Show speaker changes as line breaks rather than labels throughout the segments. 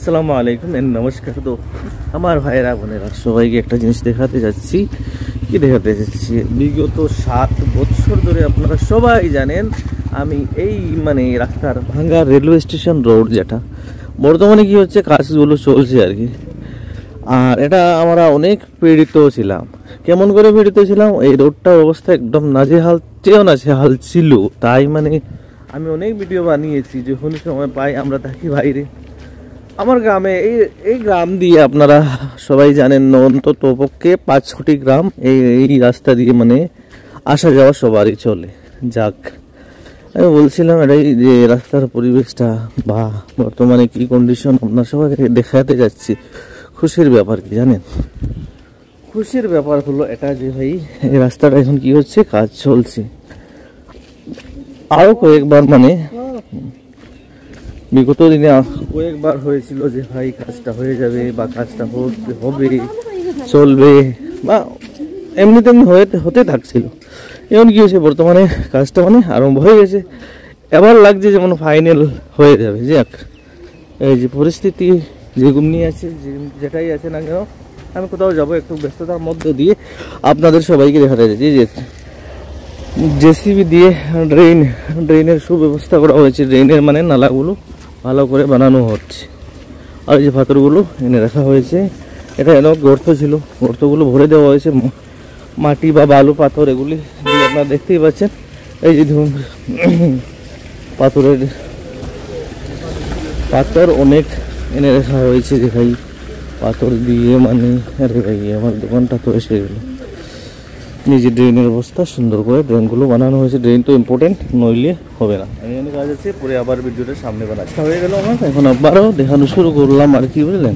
আসসালামু আলাইকুম এন্ড নমস্কার। তো আমার ভাইয়েরা বোনেরা সবাইকে একটা জিনিস দেখাতে যাচ্ছি। কি দেখাতে যাচ্ছি, বিগত 7 বছর ধরে আপনারা সবাই জানেন আমি এই রাস্তার ভাঙ্গা রেলওয়ে স্টেশন রোড, যেটা বর্তমানে কি হচ্ছে কাজগুলো চলছে আর কি। আর এটা আমরা অনেক পীড়িত ছিলাম। কেমন করে পীড়িত ছিলাম, এই রোডটার অবস্থা একদম নাজেহাল, চেয়েও নাজেহাল ছিল। তাই আমি অনেক ভিডিও বানিয়েছি, যখন সময় পাই আমরা থাকি বাইরে। আমার গ্রামে এই গ্রাম দিয়ে আপনারা সবাই জানেন অন্তত পক্ষে 5-6টি গ্রাম এই রাস্তা দিয়ে আসা যাওয়া সবারই চলে। যাক, আমি বলছিলাম এটাই যে রাস্তার পরিবেশটা বা বর্তমানে কি কন্ডিশন আপনার সবাইকে দেখাতে যাচ্ছি। খুশির ব্যাপার কি জানেন, খুশির ব্যাপার হলো এটা যে ভাই এই রাস্তাটা এখন কি হচ্ছে, কাজ চলছে। আরো কয়েকবার বিগত দিনে কয়েকবার হয়েছিল যে ভাই কাজটা হয়ে যাবে বা কাজটা হবে চলবে বা এমনি তেমনি হতে থাকছিল। এখন কি হয়েছে, বর্তমানে কাজটা আরম্ভ হয়ে গেছে। এবার লাগছে যেমন ফাইনাল হয়ে যাবে। যাক, এই যে পরিস্থিতি যেগুলো নিয়ে আছে, যেটাই আছে না কেন, আমি কোথাও যাবো একটু ব্যস্ততার মধ্যে দিয়ে আপনাদের সবাইকে দেখাতে যাচ্ছি যে জেসিবি দিয়ে ড্রেনের সুব্যবস্থা করা হয়েছে। ড্রেনের নালাগুলো ভালো করে বানানো হচ্ছে। আর এই যে পাথরগুলো এনে রাখা হয়েছে, এটা এনে গর্ত ছিল, গর্তগুলো ভরে দেওয়া হয়েছে মাটি বা বালু পাথর, এগুলি দিয়ে আপনারা দেখতেই পাচ্ছেন। এই যে ধরুন পাথর অনেক এনে রাখা হয়েছে যে ভাই পাথর দিয়ে আরে ভাই আমার দোকানটা তো এসে গেল। নিজে ড্রেনের অবস্থা সুন্দর করে ড্রেনগুলো বানানো হয়েছে। ড্রেন তো ইম্পর্টেন্ট, নইলে হবে না। এখানে কাজ আছে, পরে আবার ভিডিওটা সামনে বানাচ্ছি হয়ে গেল আমার। এখন আবারও দেখানো শুরু করলাম আর কি, বুঝলেন।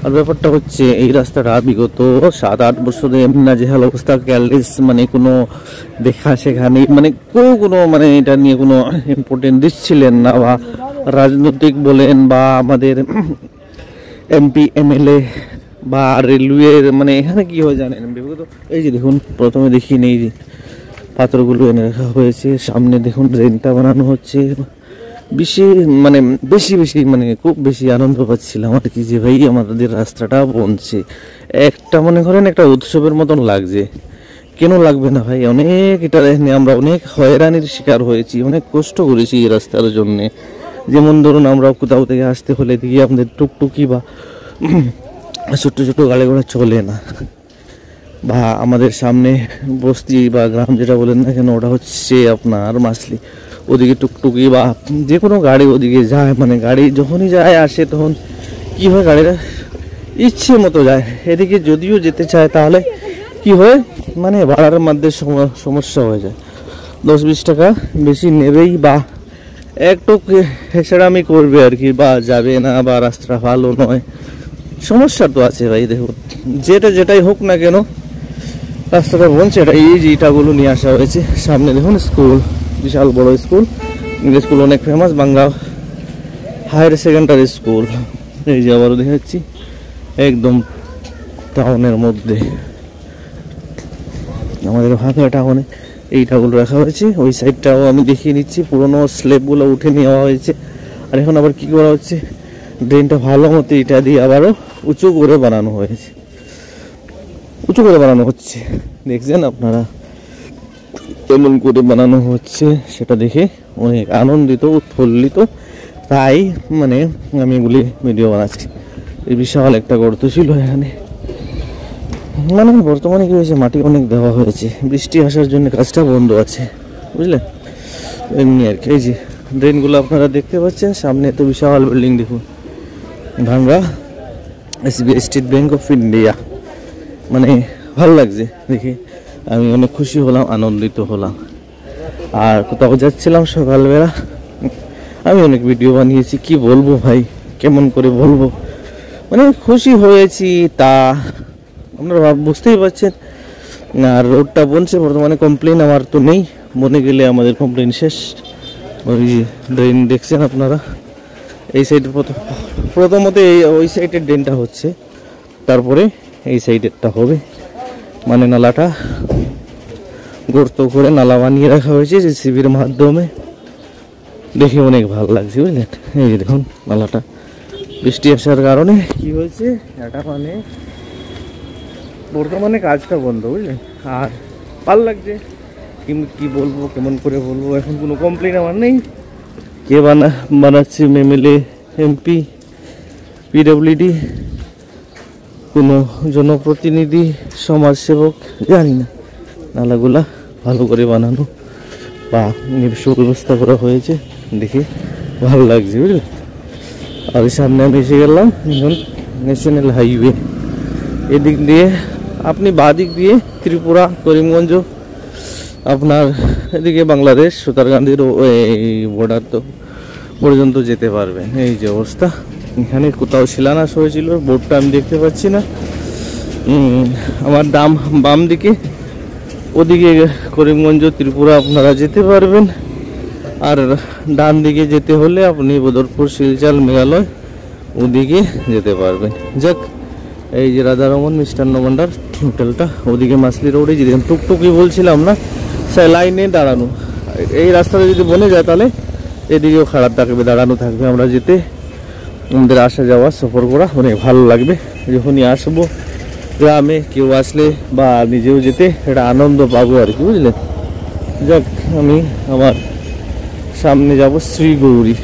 আর ব্যাপারটা হচ্ছে এই রাস্তাটা বিগত 7-8 বছরে এমনি নাজেহাল অবস্থা, ক্যারলেস কোনো দেখা সেখানে কেউ কোনো এটা নিয়ে কোনো ইম্পর্টেন্ট দিচ্ছিলেন না, বা রাজনৈতিক বলেন বা আমাদের এমপি এমএলএ বা রেলওয়ের এখানে কি হয় জানেন, বিগত এই যে দেখুন প্রথমে দেখি নেই যে পাথরগুলো এনে রাখা হয়েছে, সামনে দেখুন ড্রেনটা বানানো হচ্ছে। বেশি খুব বেশি আনন্দ পাচ্ছিলাম আর কি, যে ভাই আমাদের রাস্তাটা বনছে। একটা করেন একটা উৎসবের মতন লাগছে। কেন লাগবে না ভাই, অনেক এটা নিয়ে আমরা অনেক হয়রানির শিকার হয়েছি, অনেক কষ্ট করেছি এই রাস্তার জন্যে। যেমন ধরুন আমরা কোথাও থেকে আসতে হলে দেখি আমাদের টুকটুকি বা ছোট্ট ছোট গাড়ি ঘোড়া চলে না, বা আমাদের সামনে বস্তি বা গ্রাম যেটা বলেন না কেন, ওটা হচ্ছে আপনার মাসলি, ওদিকে টুকটুকি বা যে কোনো গাড়ি ওদিকে যায়। গাড়ি যখনই যায় আসে তখন কি হয়, গাড়িটা ইচ্ছে মতো যায়। এদিকে যদিও যেতে চায় তাহলে কি হয়, ভাড়ার মধ্যে সমস্যা হয়ে যায়। 10-20 টাকা বেশি নেবেই, বা একটু হেঁচড়ামি করবে আর কি, বা যাবে না, বা রাস্তা ভালো নয়। সমস্যা তো আছে ভাই। দেখুন যেটাই হোক না কেন রাস্তাটা বলছে এটা। এই যে ইটাগুলো নিয়ে আসা হয়েছে। সামনে দেখুন স্কুল, বিশাল বড় স্কুল, ইংলিশ স্কুল অনেক famous, Bangla higher secondary school. এই যে আবারও দেখাচ্ছি একদম টাউনের মধ্যে, আমাদের ভাঙা টাউনে এই ইটাগুলো রাখা হয়েছে। ওই সাইডটাও আমি দেখিয়ে নিচ্ছি, পুরোনো স্ল্যাবগুলো উঠে নেওয়া হয়েছে। আর এখন আবার কি করা হচ্ছে, ড্রেনটা ভালো মতো ইটা দিয়ে আবারও উঁচু করে বানানো হয়েছে, উঁচু করে বানানো হচ্ছে। দেখছেন আপনারা কেমন করে বানানো হচ্ছে, সেটা দেখে অনেক আনন্দিত উৎফুল্লিত। তাই আমি এগুলি ভিডিও বানাচ্ছি। এই বিশাল একটা গর্ত ছিল এখানে। বর্তমানে কি হয়েছে, মাটি অনেক দেওয়া হয়েছে, বৃষ্টি আসার জন্য কাজটা বন্ধ আছে, বুঝলেন। এমনি আর কি। এই যে ড্রেনগুলো আপনারা দেখতে পাচ্ছেন, সামনে তো বিশাল বিল্ডিং দেখুন, ভাঙ্গা SBI state bank of India. ভালো লাগছে দেখে, আমি অনেক খুশি হলাম, আনন্দিত হলাম। আর কোথাও যাচ্ছিলাম সকালবেলা, আমি অনেক ভিডিও বানিয়েছি। কি বলবো ভাই, কেমন করে বলবো, খুশি হয়েছি তা আপনারা বুঝতেই পারছেন। আর রোডটা বনছে বর্তমানে, কমপ্লেন আমার তো নেই, মনে গেলে আমাদের কমপ্লেন শেষ। ওই ড্রেন দেখছেন আপনারা, এই সাইডে প্রথমত ওই সাইডের ড্রেনটা হচ্ছে, তারপরে এই সাইডেরটা হবে। নালাটা গর্ত করে নালা বানিয়ে রাখা হয়েছে জেসিবির মাধ্যমে। দেখে অনেক ভালো লাগছে, বুঝলেন। এই যে দেখুন নালাটা বৃষ্টি আসার কারণে কি হয়েছে, এটা মানে বর্তমানে কাজটা বন্ধ, বুঝলেন। আর ভাল লাগছে, কি বলবো, কেমন করে বলবো, এখন কোনো কমপ্লেন আমার নেই। কে বানাচ্ছে এমএলএ, এমপি, পিডব্লিউডি, কোনো জনপ্রতিনিধি, সমাজসেবক, জানি না। নালাগুলা ভালো করে বানানো বা সুব্যবস্থা করা হয়েছে, দেখে ভালো লাগছে, বুঝলে। আর সামনে আমি এসে গেলাম এখন ন্যাশনাল হাইওয়ে, এদিক দিয়ে আপনি বাদিক দিয়ে ত্রিপুরা, করিমগঞ্জ, আপনার এদিকে বাংলাদেশ সুতারগান্ধীর এই বর্ডার তো পর্যন্ত যেতে পারবেন। এই যে অবস্থা, এখানে কোথাও শিলান্যাস হয়েছিল, বোর্ডটা আমি দেখতে পাচ্ছি না। আমার বাম দিকে ওদিকে করিমগঞ্জ, ত্রিপুরা আপনারা যেতে পারবেন। আর ডান দিকে যেতে হলে আপনি বদরপুর, শিলচর, মেঘালয় ওদিকে যেতে পারবেন। যাক, এই যে রাধারমন মিষ্টান্ন ভান্ডার হোটেলটা, ওদিকে মাসলি রোডে যেতে টুকটুকি বলছিলাম না, সে লাইনে দাঁড়ানো। এই রাস্তাটা যদি বনে যায় তাহলে এদিকেও খারাপ থাকবে, দাঁড়ানো থাকবে। আমরা যেতে, আমাদের আসা যাওয়া সফর করা অনেক ভালো লাগবে। যখনই আসবো গ্রামে, কেউ আসলে বা নিজেও যেতে একটা আনন্দ পাবো আর কি, বুঝলেন। যাক, আমি আমার সামনে যাব শ্রীগৌরী।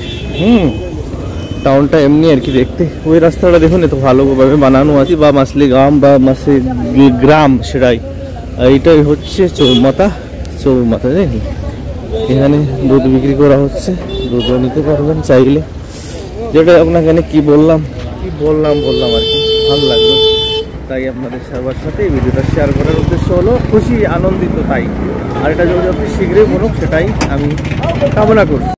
টাউনটা এমনি আর কি দেখতে। ওই রাস্তাটা দেখুন, এত ভালোভাবে বানানো আছে, বা মাসলি গ্রাম বা মাসলি গ্রাম, সেটাই। এইটাই হচ্ছে চৌমাথা, দেখুন। এখানে দুধ বিক্রি করা হচ্ছে, দুধও নিতে পারবেন চাইলে। যেটা আপনাকে কি বললাম আর কি, ভালো লাগলো, তাই আপনাদের সবার সাথে এই ভিডিওটা শেয়ার করার উদ্দেশ্য হলো খুশি, আনন্দিত তাই। আর এটা যদি আপনি শীঘ্রই বলুন, সেটাই আমি কামনা করছি।